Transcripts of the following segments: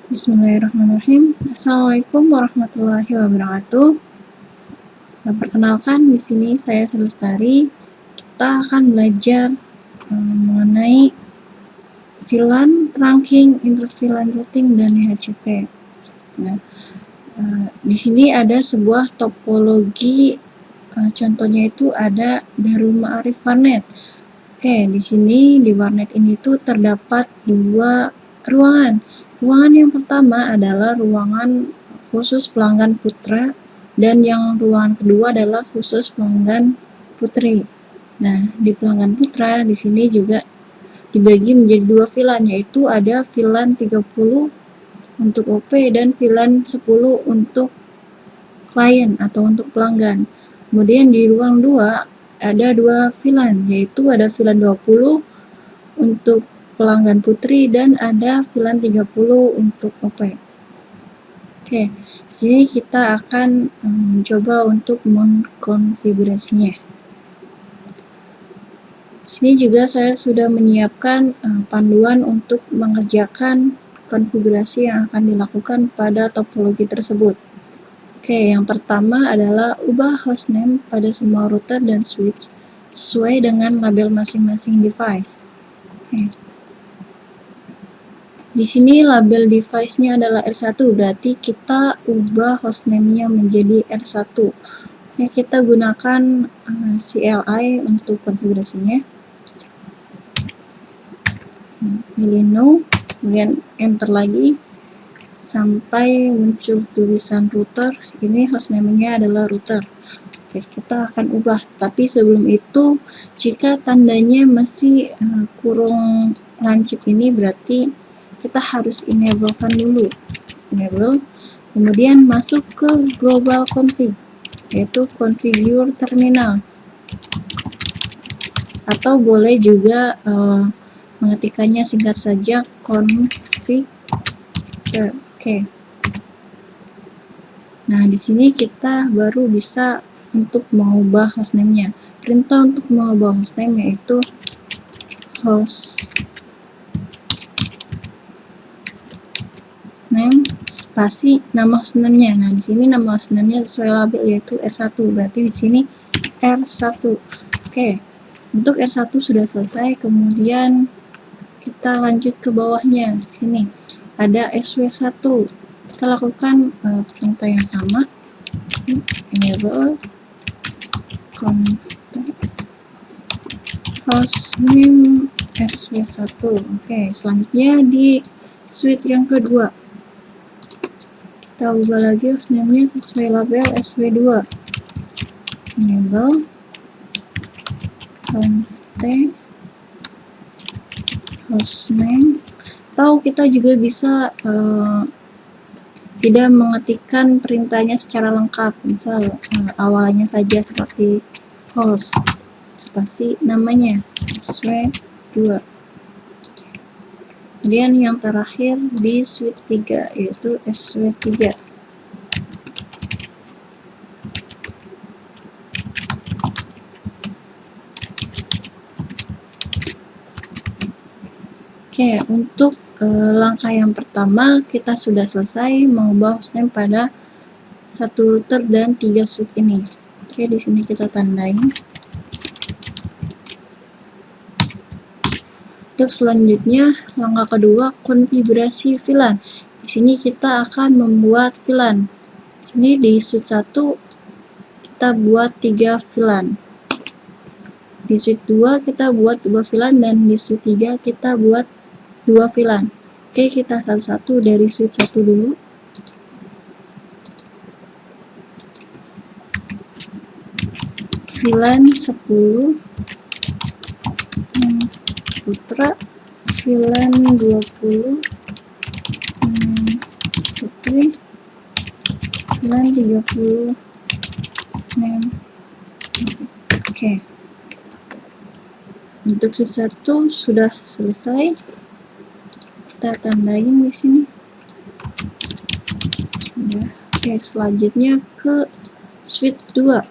Bismillahirrahmanirrahim. Assalamualaikum warahmatullahi wabarakatuh. Perkenalkan, di sini saya Selestari. Kita akan belajar mengenai VLAN, ranking, interVLAN routing, dan DHCP. Nah, di sini ada sebuah topologi, contohnya itu ada Darul Ma'arif Warnet. Oke, di sini di warnet ini tuh terdapat dua ruangan. Ruangan yang pertama adalah ruangan khusus pelanggan putra dan yang ruangan kedua adalah khusus pelanggan putri. Nah, di pelanggan putra di sini juga dibagi menjadi dua VLAN, yaitu ada VLAN 30 untuk OP dan VLAN 10 untuk klien atau untuk pelanggan. Kemudian di ruang 2 ada dua VLAN, yaitu ada VLAN 20 untuk pelanggan putri dan ada VLAN 30 untuk OP. Oke, sini kita akan mencoba untuk mengkonfigurasinya. Sini juga saya sudah menyiapkan panduan untuk mengerjakan konfigurasi yang akan dilakukan pada topologi tersebut. Oke, yang pertama adalah ubah hostname pada semua router dan switch sesuai dengan label masing-masing device. Oke. Di sini label device-nya adalah R1, berarti kita ubah hostname-nya menjadi R1. Oke, kita gunakan CLI untuk konfigurasinya. Pilih no, kemudian enter lagi sampai muncul tulisan router. Ini hostname-nya adalah router. Oke, kita akan ubah, tapi sebelum itu jika tandanya masih kurung lancip ini berarti kita harus enablekan dulu. Enable, kemudian masuk ke global config, yaitu configure terminal, atau boleh juga mengetikkannya singkat saja config. Oke. Nah, di sini kita baru bisa untuk mengubah hostname-nya. Perintah untuk mengubah hostname yaitu hostname spasi nama hostname-nya. Nah, di sini nama hostname-nya sesuai label yaitu R1. Berarti di sini R1. Oke. Untuk R1 sudah selesai, kemudian kita lanjut ke bawahnya. Di sini ada SW1. Kita lakukan perintah yang sama. Enable hostname SW1. Oke, selanjutnya di switch yang kedua kita ubah lagi hostname-nya sesuai label SW2. Enable hostname, atau kita juga bisa tidak mengetikkan perintahnya secara lengkap, misal awalnya saja seperti host spasi namanya SW2. Kemudian yang terakhir di switch 3 yaitu SW3. Oke, untuk langkah yang pertama kita sudah selesai mengubah hostname pada satu router dan 3 switch ini. Oke, di sini kita tandain. Untuk selanjutnya, langkah kedua konfigurasi VLAN. Di sini kita akan membuat VLAN. Di sini di switch 1 kita buat 3 VLAN. Di switch 2 kita buat 2 VLAN dan di switch 3 kita buat 2 VLAN. Oke, kita satu-satu dari switch 1 dulu. VLAN 10 putra, VLAN 20 putri, VLAN 30 Oke. Untuk switch 1 sudah selesai. Kita tandain di sini. Sudah. Oke, selanjutnya ke switch 2.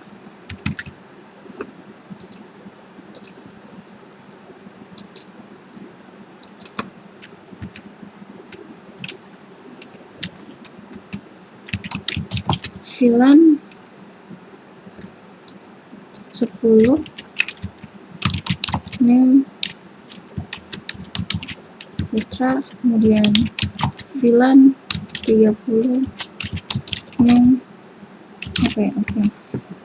VLAN 10 name Putra, kemudian VLAN 30 name oke.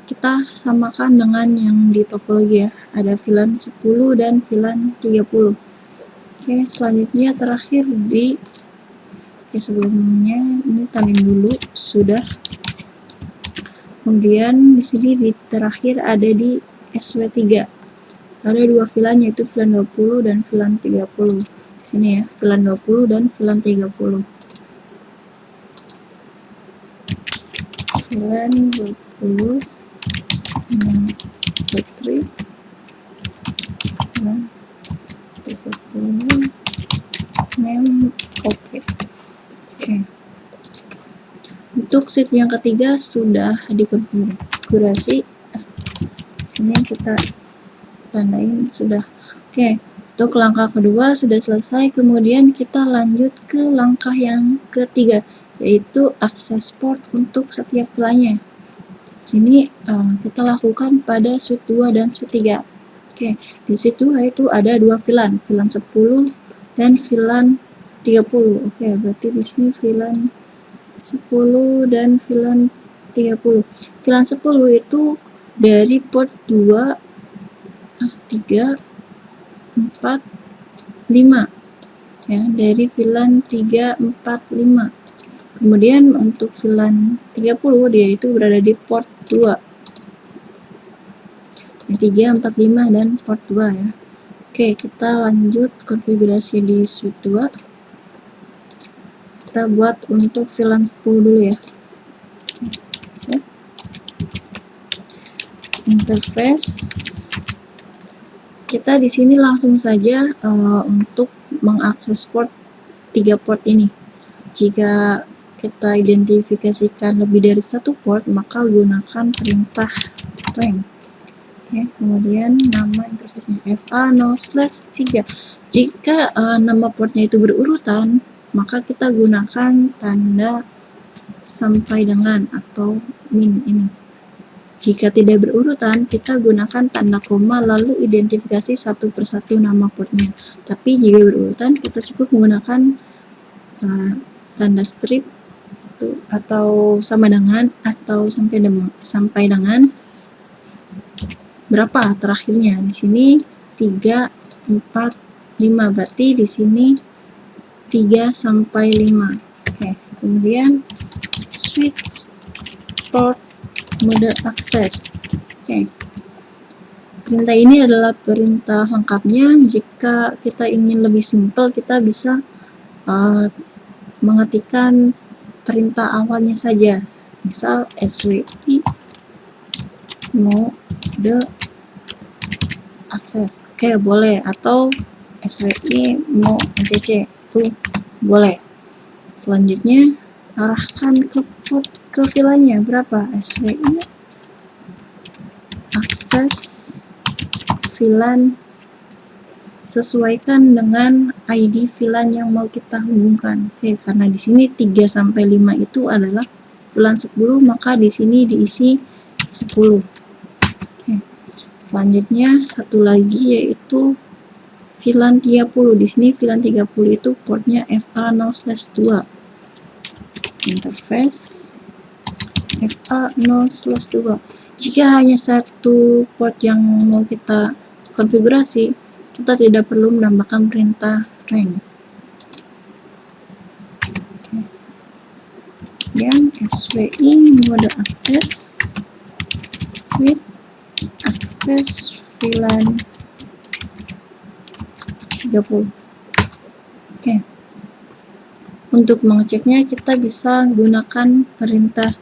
Kita samakan dengan yang di topologi ya, ada VLAN 10 dan VLAN 30. Oke, selanjutnya terakhir sebelumnya ini tanding dulu sudah. Kemudian di sini di terakhir ada di SW3. Ada dua VLAN yaitu VLAN 20 dan VLAN 30. Di sini ya, VLAN 20 dan VLAN 30. VLAN 20 Putri, VLAN 30 name oke. Untuk sheet yang ketiga sudah dikonfigurasi. Sini kita tandain sudah. Oke, untuk langkah kedua sudah selesai. Kemudian kita lanjut ke langkah yang ketiga, yaitu akses port untuk setiap VLAN-nya. Sini kita lakukan pada suite 2 dan suite 3. Oke, di situ itu ada dua VLAN, VLAN 10 dan VLAN 30. Oke, berarti di sini VLAN 10 dan VLAN 30. VLAN 10 itu dari port 2, 3, 4, 5 ya, dari VLAN 3, 4, 5. Kemudian untuk VLAN 30 dia itu berada di port 2, 3, 4, 5 dan port 2 ya. Oke, kita lanjut konfigurasi di suite 2. Kita buat untuk VLAN 10 dulu ya. Set interface. Kita di sini langsung saja untuk mengakses port 3 port ini. Jika kita identifikasikan lebih dari satu port, maka gunakan perintah rank. Oke, kemudian nama interface-nya FA0/3. Jika nama portnya itu berurutan, maka kita gunakan tanda sampai dengan atau min ini. Jika tidak berurutan, kita gunakan tanda koma lalu identifikasi satu persatu nama portnya. Tapi jika berurutan, kita cukup menggunakan tanda strip atau sama dengan atau sampai dengan berapa terakhirnya. Di sini 3, 4, 5, berarti di sini 3 sampai 5. Oke, kemudian switch port mode akses. Oke. Perintah ini adalah perintah lengkapnya. Jika kita ingin lebih simpel, kita bisa mengetikkan perintah awalnya saja. Misal SWI mode akses. Oke, boleh, atau SWI mode ACC itu boleh. Selanjutnya arahkan ke port ke VLAN-nya berapa, SWI akses VLAN, sesuaikan dengan ID VLAN yang mau kita hubungkan. Oke, karena di sini 3 sampai 5 itu adalah VLAN 10, maka di sini diisi 10. Oke. Selanjutnya satu lagi yaitu VLAN 30. Di sini VLAN 30 itu portnya FA0/2. Interface FA0/2. Jika hanya satu port yang mau kita konfigurasi, kita tidak perlu menambahkan perintah rank. Kemudian SWI mode akses switch akses VLAN 30. Oke. Untuk mengeceknya kita bisa gunakan perintah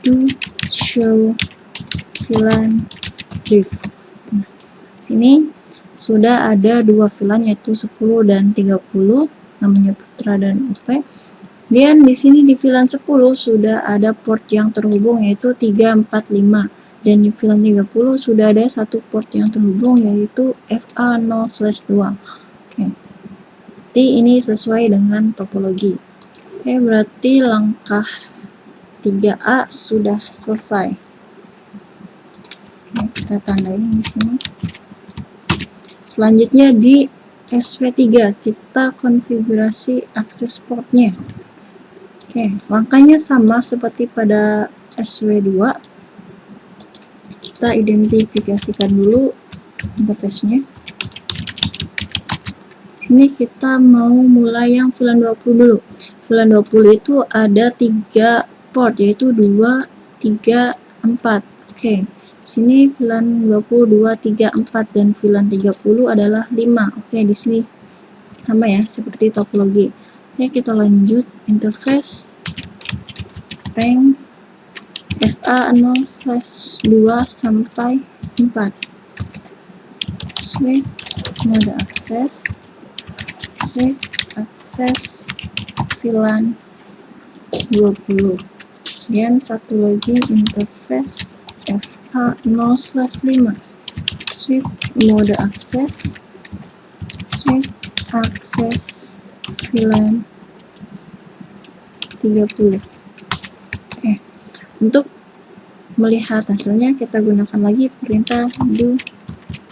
do show VLAN brief. Nah, sini sudah ada dua VLAN yaitu 10 dan 30, namanya Putra dan UP. Dan di sini di VLAN 10 sudah ada port yang terhubung yaitu 3, 4, 5. Dan di VLAN 30 sudah ada satu port yang terhubung yaitu FA0/2. Oke. Jadi ini sesuai dengan topologi. Oke, berarti langkah 3A sudah selesai. Oke, kita tandain di sini. Selanjutnya di SV3 kita konfigurasi akses portnya. Oke, langkahnya sama seperti pada SV2. Kita identifikasikan dulu interface-nya. Sini kita mau mulai yang VLAN 20 dulu. VLAN 20 itu ada 3 port, yaitu 2, 3, 4. Oke, sini VLAN 20, 2, 3, 4 dan VLAN 30 adalah 5. Oke, di sini sama ya, seperti topologi. Oke, kita lanjut interface rank FA0/2 sampai 4. Switch mode akses, switch akses VLAN 20. Dan satu lagi interface FA0/5, switch mode akses, switch akses VLAN 30. Untuk melihat hasilnya kita gunakan lagi perintah do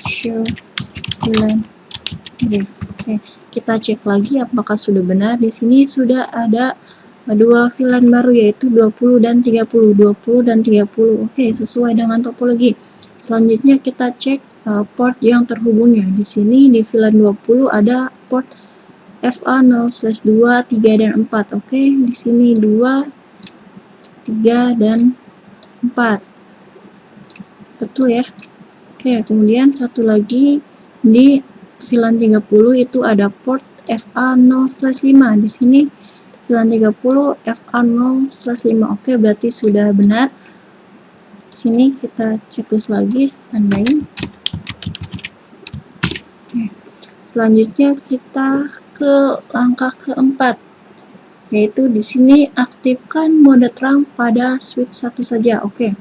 show VLAN brief. Oke, kita cek lagi apakah sudah benar. Di sini sudah ada 2 VLAN baru, yaitu 20 dan 30. 20 dan 30. Oke, sesuai dengan topologi. Selanjutnya kita cek port yang terhubungnya. Di sini di VLAN 20 ada port FA0/2, 3 dan 4. Oke, di sini 2, 3 dan 4. Betul ya. Oke, kemudian satu lagi di VLAN 30 itu ada port FA0/5. Di sini VLAN 30 FA0/5. Oke, berarti sudah benar. Sini kita checklist lagi, tandain. Oke. Selanjutnya kita ke langkah keempat, yaitu di sini aktifkan mode terang pada switch 1 saja. Oke.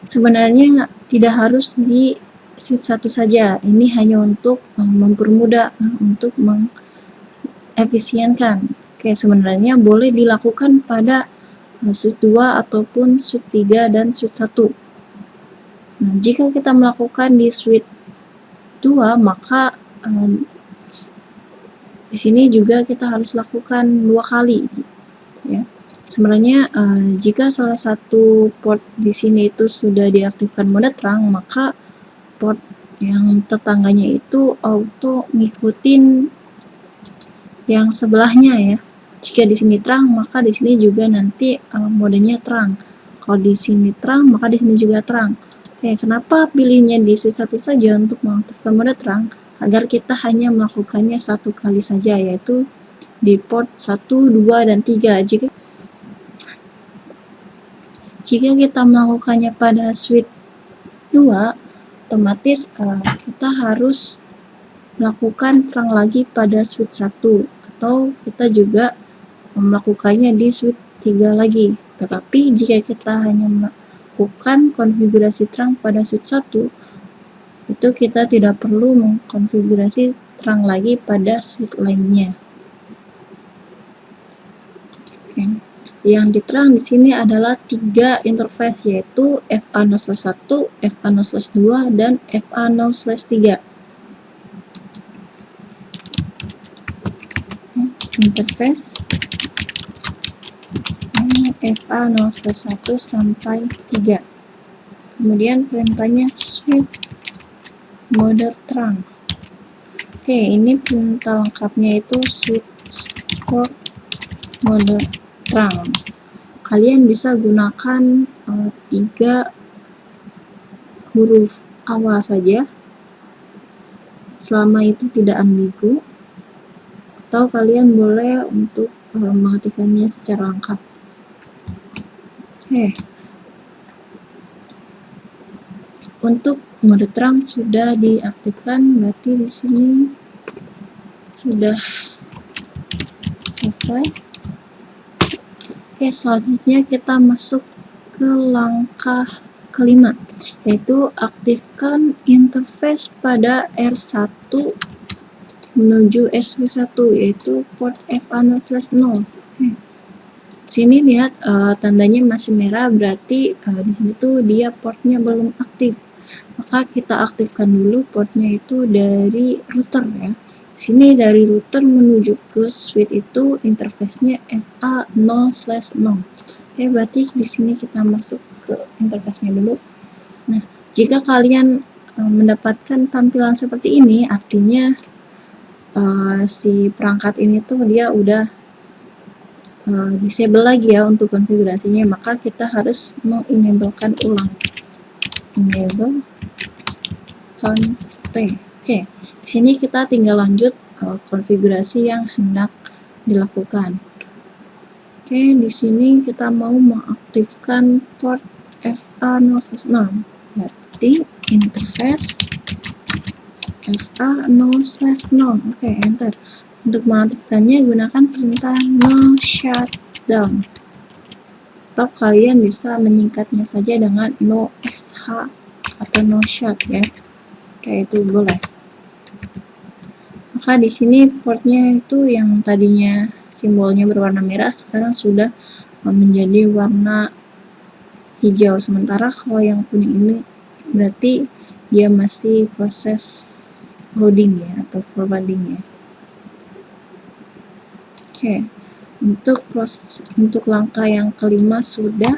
Sebenarnya tidak harus di switch 1 saja. Ini hanya untuk mempermudah, untuk mengefisienkan. Oke, sebenarnya boleh dilakukan pada switch 2 ataupun switch 3 dan switch 1. Nah, jika kita melakukan di switch 2, maka di sini juga kita harus lakukan 2 kali ya. Sebenarnya jika salah satu port di sini itu sudah diaktifkan mode terang, maka port yang tetangganya itu auto ngikutin yang sebelahnya ya. Jika di sini terang, maka di sini juga nanti modenya terang. Kalau di sini terang, maka di sini juga terang. Oke, kenapa pilihnya di switch 1 saja untuk mengaktifkan mode terang? Agar kita hanya melakukannya 1 kali saja, yaitu di port 1, 2, dan 3. Jika kita melakukannya pada switch 2, otomatis kita harus melakukan terang lagi pada switch 1, atau kita juga melakukannya di switch 3 lagi. Tetapi jika kita hanya melakukan konfigurasi terang pada switch 1, itu kita tidak perlu mengkonfigurasi terang lagi pada switch lainnya. Oke. Yang diterang di sini adalah 3 interface, yaitu FA0/1, FA0/2, dan FA0/3. Interface FA0/1 sampai 3. Kemudian perintahnya switch mode terang. Oke, ini perintah lengkapnya itu switch port mode terang. Kalian bisa gunakan 3 huruf awal saja selama itu tidak ambigu, atau kalian boleh untuk mengetikkannya secara lengkap. Oke. Untuk mode terang sudah diaktifkan, berarti di sini sudah selesai. Oke, selanjutnya kita masuk ke langkah kelima, yaitu aktifkan interface pada R1 menuju SV1, yaitu port FA0/0. Oke. Sini lihat tandanya masih merah, berarti di sini tuh dia portnya belum aktif. Maka kita aktifkan dulu portnya itu dari router ya. Sini dari router menuju ke switch itu interface-nya FA0/0. Oke, berarti di sini kita masuk ke interface-nya dulu. Nah, jika kalian mendapatkan tampilan seperti ini, artinya si perangkat ini tuh dia udah disable lagi ya untuk konfigurasinya, maka kita harus mengenablekan ulang. Enable conf. Oke, di sini kita tinggal lanjut konfigurasi yang hendak dilakukan. Oke, di sini kita mau mengaktifkan port FA0/0. Berarti interface FA0/0. Oke, enter. Untuk mengaktifkannya gunakan perintah no shutdown. Atau kalian bisa menyingkatnya saja dengan no sh atau no shut ya. Kayak itu boleh. Maka di sini portnya itu yang tadinya simbolnya berwarna merah sekarang sudah menjadi warna hijau. Sementara kalau yang kuning ini berarti dia masih proses loading ya atau forwarding ya. Oke, untuk langkah yang kelima sudah.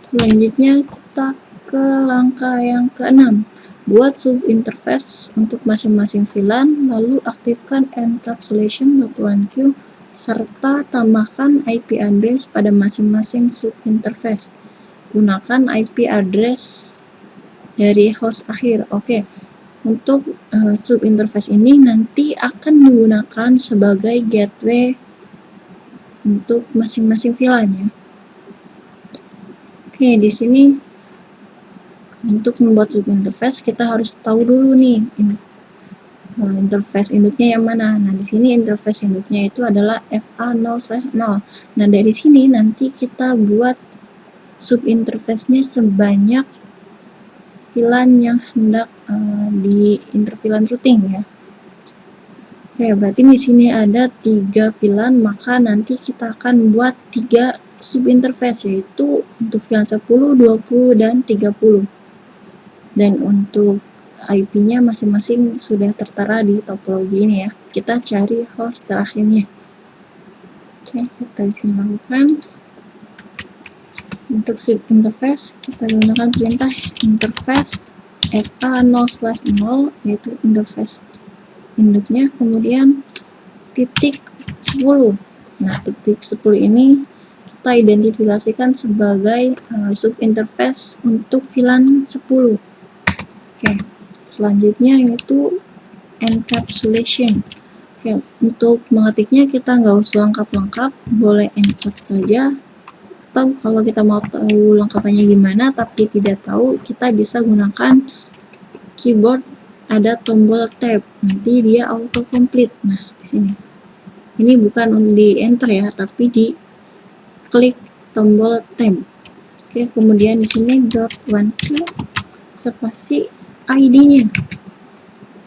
Selanjutnya kita ke langkah yang keenam. Buat subinterface untuk masing-masing VLAN, lalu aktifkan encapsulation.1q serta tambahkan IP address pada masing-masing subinterface. Gunakan IP address dari host akhir. Oke. Untuk subinterface ini nanti akan digunakan sebagai gateway untuk masing-masing VLAN ya. Oke, di sini untuk membuat subinterface kita harus tahu dulu nih interface induknya yang mana. Nah, di sini interface induknya itu adalah FA0/0. Nah, dari sini nanti kita buat subinterface-nya sebanyak VLAN yang hendak di interVLAN routing ya. Oke, berarti di sini ada 3 VLAN, maka nanti kita akan buat 3 subinterface, yaitu untuk VLAN 10, 20, dan 30. Dan untuk IP-nya masing-masing sudah tertera di topologi ini ya. Kita cari host terakhirnya. Oke, kita bisa lakukan. Untuk subinterface kita gunakan perintah interface FA0/0, yaitu interface induknya, kemudian titik 10. Nah, titik 10 ini kita identifikasikan sebagai subinterface untuk VLAN 10. Oke, selanjutnya yaitu encapsulation. Oke, untuk mengetiknya kita nggak usah lengkap-lengkap, boleh encap saja. Atau kalau kita mau tahu lengkapannya gimana tapi tidak tahu, kita bisa gunakan keyboard, ada tombol tab, nanti dia auto complete. Nah, di sini ini bukan di enter ya, tapi di klik tombol tab. Oke, kemudian di sini .1q spasi ID-nya.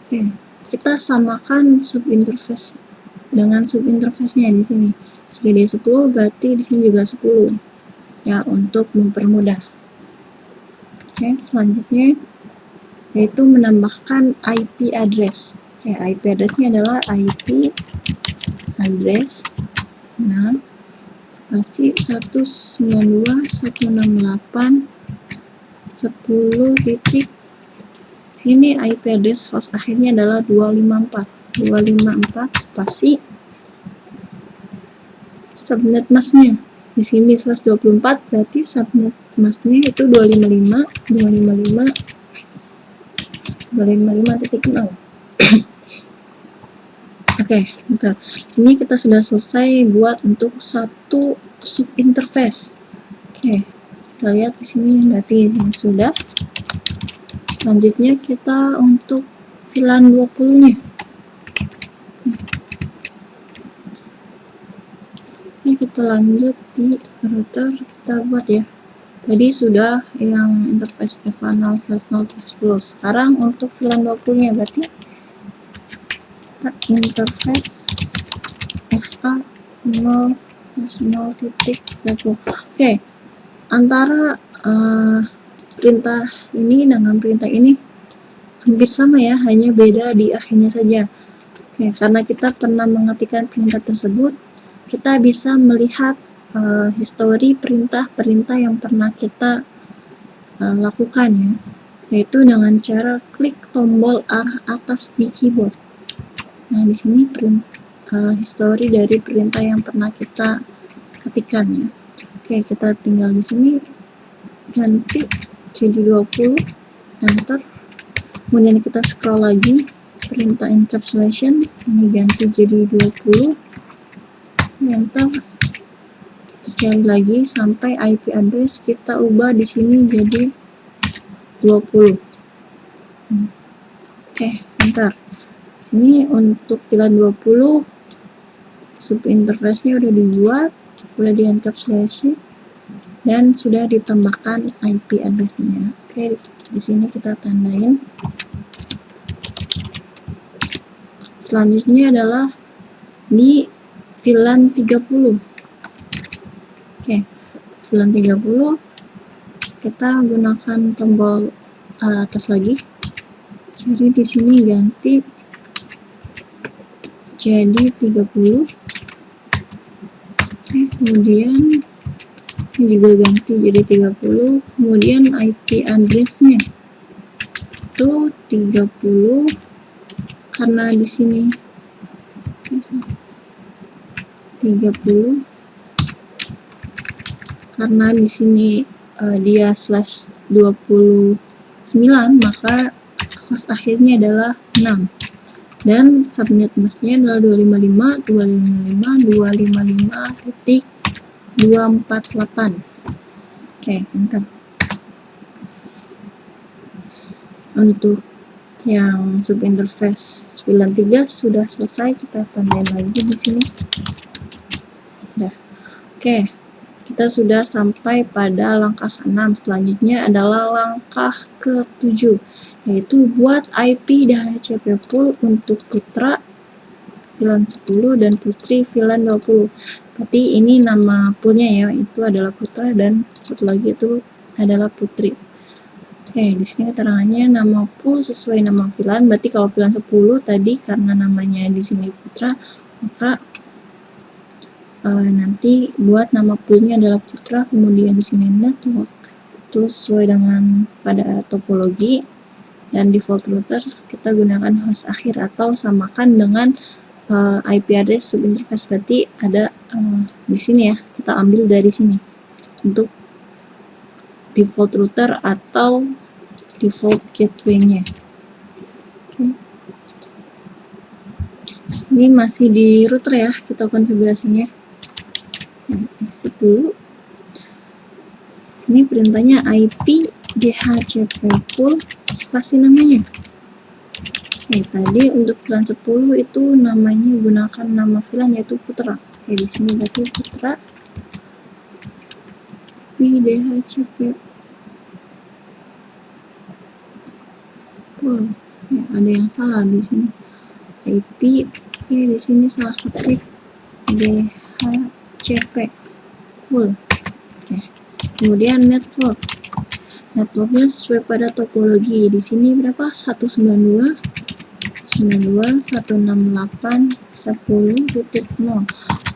Oke, kita samakan subinterface dengan subinterface-nya di sini. Jika dia 10 berarti di sini juga 10. Ya, untuk mempermudah. Oke, selanjutnya yaitu menambahkan IP address. Oke, IP address-nya adalah IP address spasi 192.168.10 titik. Sini IP address host akhirnya adalah 254 spasi subnet masknya. Di sini 124 berarti subnet masknya itu 255.255.0. Oke, bentar. Sini kita sudah selesai buat untuk satu subinterface. Oke, kita lihat di sini berarti ini sudah. Selanjutnya kita untuk VLAN 20-nya. Oke, kita lanjut di router, kita buat ya. Tadi sudah yang interface FA0/0/10. Sekarang untuk VLAN 20-nya berarti kita interface FA0/0 0.20. Oke, antara perintah ini dengan perintah ini hampir sama ya, hanya beda di akhirnya saja. Oke, karena kita pernah mengetikkan perintah tersebut, kita bisa melihat histori perintah-perintah yang pernah kita lakukan ya, yaitu dengan cara klik tombol arah atas di keyboard. Nah, di sini histori dari perintah yang pernah kita ketikkan ya. Oke, kita tinggal di sini ganti jadi 20, enter. Kemudian kita scroll lagi, perintah encapsulation ini ganti jadi 20, enter. Kita cari lagi sampai IP address kita ubah di sini jadi 20. Oke, enter. Sini untuk VLAN 20 subinterface-nya udah dibuat, udah di encapsulasi dan sudah ditambahkan IP address-nya. Oke, di sini kita tandain. Selanjutnya adalah di VLAN 30. Oke, VLAN 30 kita gunakan tombol arah atas lagi. Jadi di sini ganti jadi 30. Oke, kemudian ini juga ganti jadi 30. Kemudian IP address-nya itu 30 karena di sini 30 karena di sini dia /29, maka host akhirnya adalah 6 dan subnet masknya adalah 255.255.248. Oke, enter. Untuk yang subinterface VLAN 3 sudah selesai, kita tandain lagi di sini. Udah. Oke, kita sudah sampai pada langkah ke-6. Selanjutnya adalah langkah ke-7, yaitu buat IP DHCP pool untuk putra VLAN 10 dan putri VLAN 20. Berarti ini nama poolnya ya, itu adalah putra dan satu lagi itu adalah putri. Oke, di sini keterangannya nama pool sesuai nama VLAN. Berarti kalau VLAN 10 tadi karena namanya di sini putra, maka nanti buat nama poolnya adalah putra, kemudian di sini network itu sesuai dengan pada topologi, dan default router kita gunakan host akhir atau samakan dengan IP address subinterface. Berarti ada di sini ya, kita ambil dari sini untuk default router atau default gateway-nya. Okay. Ini masih di router ya, kita konfigurasinya. Exit dulu. Ini perintahnya IP DHCP pool spasi namanya. Oke, tadi untuk VLAN 10 itu namanya gunakan nama VLAN yaitu putra. Oke, di sini berarti putra DHCP pool. Ya, ada yang salah di sini. IP, oke, di sini salah ketik DHCP pool. Oke. Kemudian networknya sesuai pada topologi. Di sini berapa? 192.168.10.0.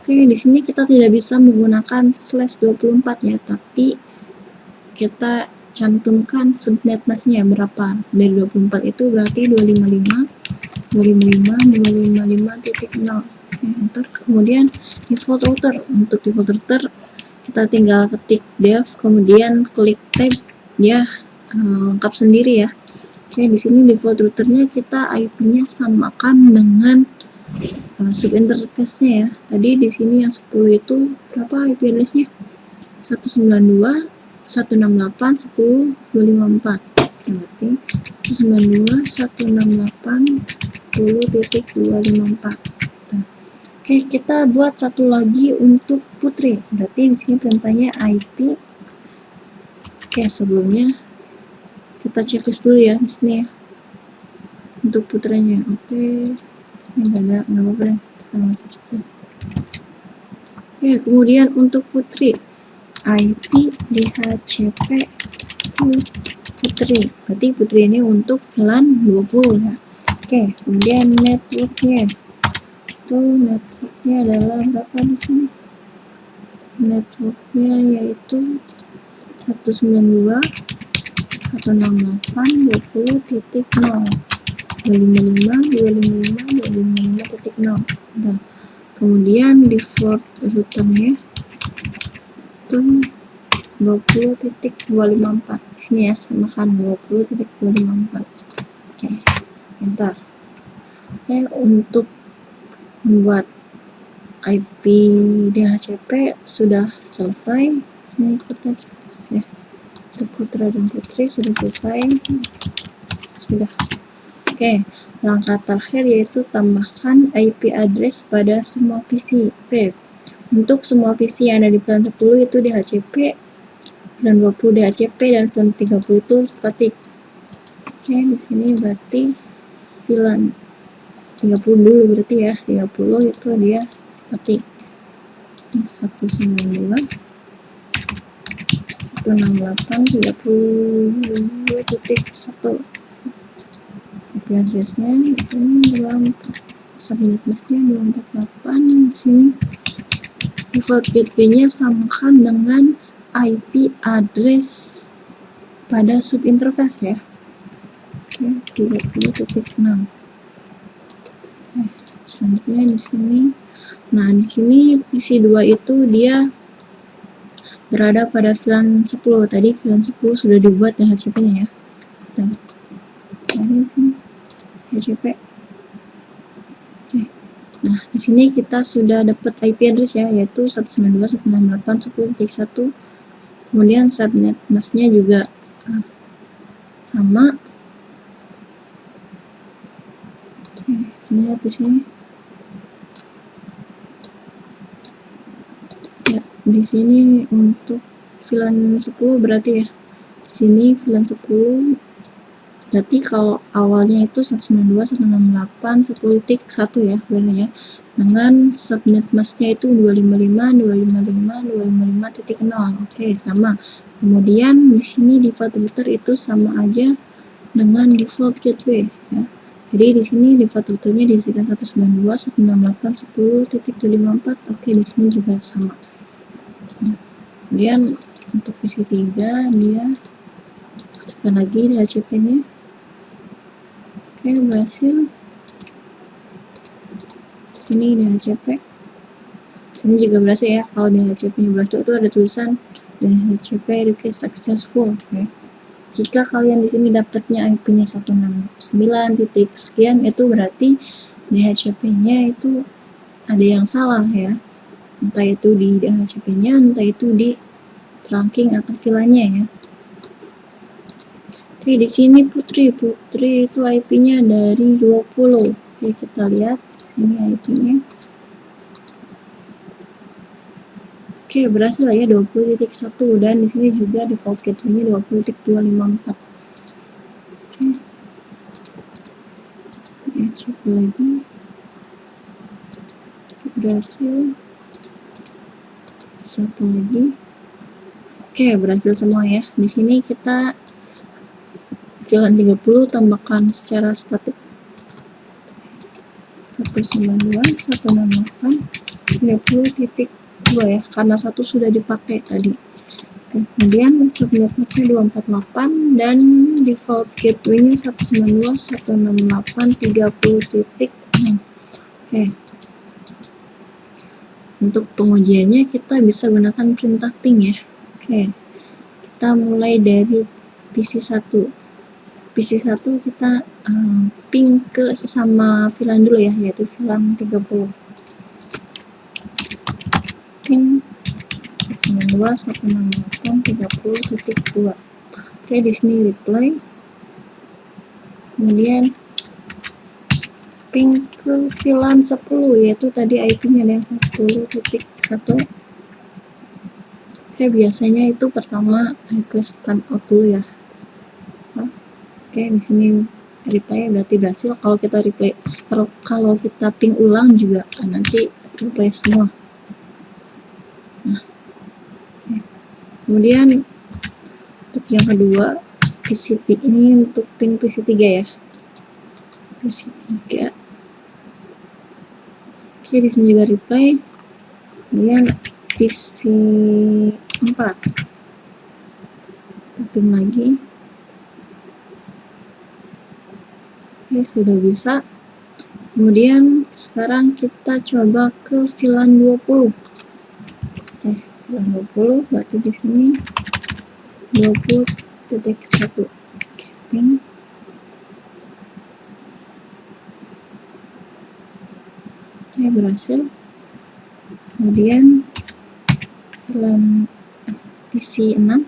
Oke, di sini kita tidak bisa menggunakan /24 ya, tapi kita cantumkan subnet masknya berapa. Dari 24 itu berarti 255.255.0. Oke, enter. Kemudian default router. Untuk default router kita tinggal ketik dev, kemudian klik tab, ya lengkap sendiri ya. Oke, di sini default routernya kita IP-nya samakan dengan subinterface-nya ya. Tadi di sini yang 10 itu berapa IP address-nya? 192.168.10.254. Berarti 192.168.10.254. Oke, kita buat satu lagi untuk putri. Berarti di sini perintahnya IP. Oke, sebelumnya kita checklist dulu ya di sini ya. Untuk putranya. Oke. Ini enggak apa-apa deh. Kita masuk checklist. Oke, kemudian untuk Putri, IP DHCP Putri, berarti Putri ini untuk VLAN 20 ya. Oke, kemudian networknya adalah berapa di sini? Networknya yaitu 192.168.20.0 255.255.255.0. Nah, kemudian default routernya itu 20.254. Di sini ya, samakan 20.254. Oke, enter. Oke, untuk membuat IP DHCP sudah selesai. Sini kita cek ya. Untuk Putra dan Putri sudah selesai. Sudah. Oke, langkah terakhir yaitu tambahkan IP address pada semua PC. Oke, untuk semua PC yang ada di VLAN 10 itu DHCP, VLAN 20 DHCP, dan VLAN 30 itu static. Oke, di sini berarti VLAN 30 dulu berarti ya, 30 itu dia static. 192.168.30.1 IP addressnya di sini 24, subnet masknya 248. Di sini default gateway-nya samakan dengan IP address pada subinterface ya. Oke, 30.6. Selanjutnya di sini. Nah, di sini PC2 itu dia berada pada VLAN 10. Tadi VLAN 10 sudah dibuat DHCP-nya ya. Nah, di sini DHCP. Oke. Nah, di sini kita sudah dapat IP address ya, yaitu 192.168.10.1. Kemudian subnet masknya juga sama. Oke, lihat di sini. Ya, di sini untuk VLAN 10 berarti ya. Di sini VLAN 10 berarti kalau awalnya itu 192.168.10.1 ya, benar ya. Dengan subnet masknya itu 255.255.255.0. Oke, sama. Kemudian di sini default router itu sama aja dengan default gateway ya. Jadi di sini default routernya diisikan 192.168.10.254. Oke, di sini juga sama. Kemudian untuk PC3 dia aktifkan lagi DHCP-nya. Oke, berhasil. Sini DHCP. Sini juga berhasil ya. Kalau DHCP-nya berhasil itu ada tulisan DHCP request successful. Oke. Jika kalian di sini dapatnya IP-nya 169 titik sekian, itu berarti DHCP-nya itu ada yang salah ya. Entah itu di DHCP-nya, entah itu di trunking atau VLAN-nya ya. Oke, di sini Putri itu IP-nya dari 20. Oke, kita lihat sini IP-nya. Oke, berhasil ya 20.1, dan di sini juga default gateway-nya 20.254. Oke. Ya, cek lagi. Berhasil. Satu lagi. Oke, berhasil semua ya. Di sini kita VLAN 30 tambahkan secara statik 192.168.30.2 ya, karena satu sudah dipakai tadi. Oke, kemudian subnet masknya 248 dan default gateway-nya 192.168.30.6. Oke. Untuk pengujiannya kita bisa gunakan perintah ping ya. Oke. Kita mulai dari PC1. PC1 kita ping ke sesama VLAN dulu ya, yaitu VLAN 30. Ping 192.168.30.2. Oke, di sini reply. Kemudian ping ke VLAN 10, yaitu tadi IP-nya ada yang 10.1. Oke, biasanya itu pertama request timeout dulu ya. Oke, di sini reply berarti berhasil. Kalau kita reply, kalau kita ping ulang juga nanti reply semua. Nah, kemudian untuk yang kedua, ini untuk pin PC3 ya. PC3. Oke, di sini juga reply. Kemudian PC4. Tapping lagi. Oke, sudah bisa. Kemudian sekarang kita coba ke VLAN 20. Oke, VLAN 20 berarti di sini 20.1. Oke, ping. Oke, berhasil. Kemudian VLAN PC6.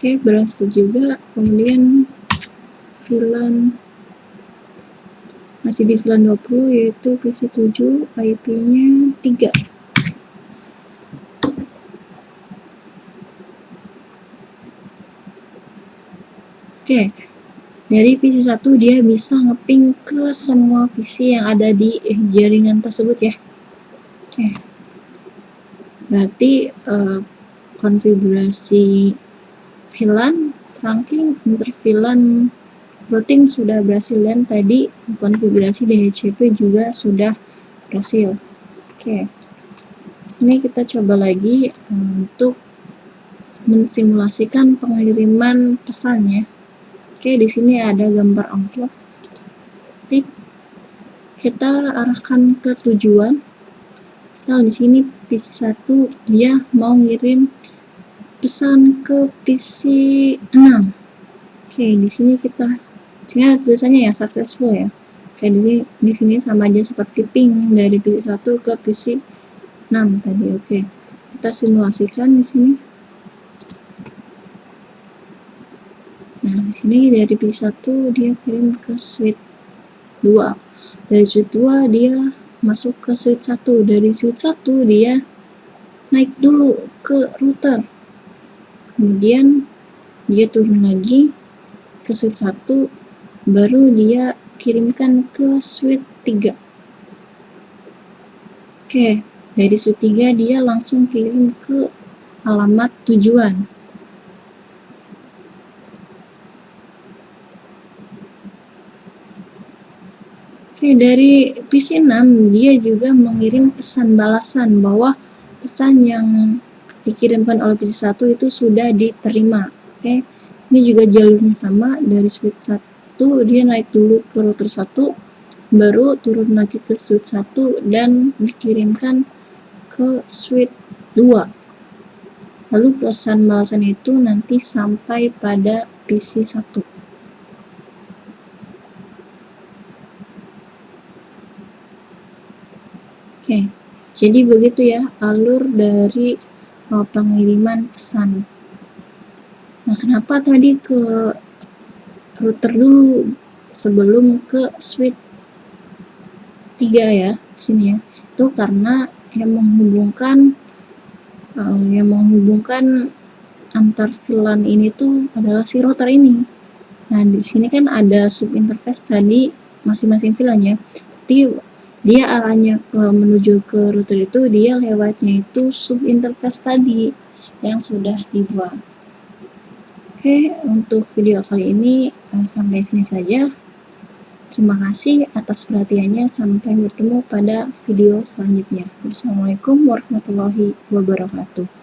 Oke, berhasil juga. Kemudian VLAN masih di VLAN 20, yaitu PC7, IP-nya 3. Oke, dari PC1 dia bisa ngeping ke semua PC yang ada di jaringan tersebut ya. Oke, berarti konfigurasi VLAN, trunking, interVLAN routing sudah berhasil, dan tadi konfigurasi DHCP juga sudah berhasil. Oke, sini kita coba lagi untuk mensimulasikan pengiriman pesan ya. Oke, di sini ada gambar amplop. Klik, kita arahkan ke tujuan. Misal di sini PC1 dia mau ngirim pesan ke PC6. Oke, di sini ada tulisannya ya successful ya. Oke, di sini sama aja seperti ping dari PC1 ke PC6 tadi. Oke, kita simulasikan di sini. Nah, di sini dari PC1 dia kirim ke switch 2. Dari switch 2 dia masuk ke switch 1. Dari switch 1 dia naik dulu ke router. Kemudian dia turun lagi ke switch 1, baru dia kirimkan ke switch 3. Oke, dari switch 3 dia langsung kirim ke alamat tujuan. Oke, dari PC6 dia juga mengirim pesan balasan bahwa pesan yang dikirimkan oleh PC1 itu sudah diterima. Oke, ini juga jalurnya sama, dari switch 1 dia naik dulu ke router 1, baru turun lagi ke switch 1 dan dikirimkan ke switch 2. Lalu pesan balasan itu nanti sampai pada PC1. Oke, jadi begitu ya alur dari pengiriman pesan. Nah, kenapa tadi ke router dulu sebelum ke switch 3 ya, sini ya. Itu karena yang menghubungkan antar VLAN ini tuh adalah si router ini. Nah, di sini kan ada sub interface tadi masing-masing VLAN ya. Jadi dia arahnya menuju ke router itu, dia lewatnya itu sub interface tadi yang sudah dibuat. Oke, untuk video kali ini sampai sini saja. Terima kasih atas perhatiannya. Sampai bertemu pada video selanjutnya. Wassalamualaikum warahmatullahi wabarakatuh.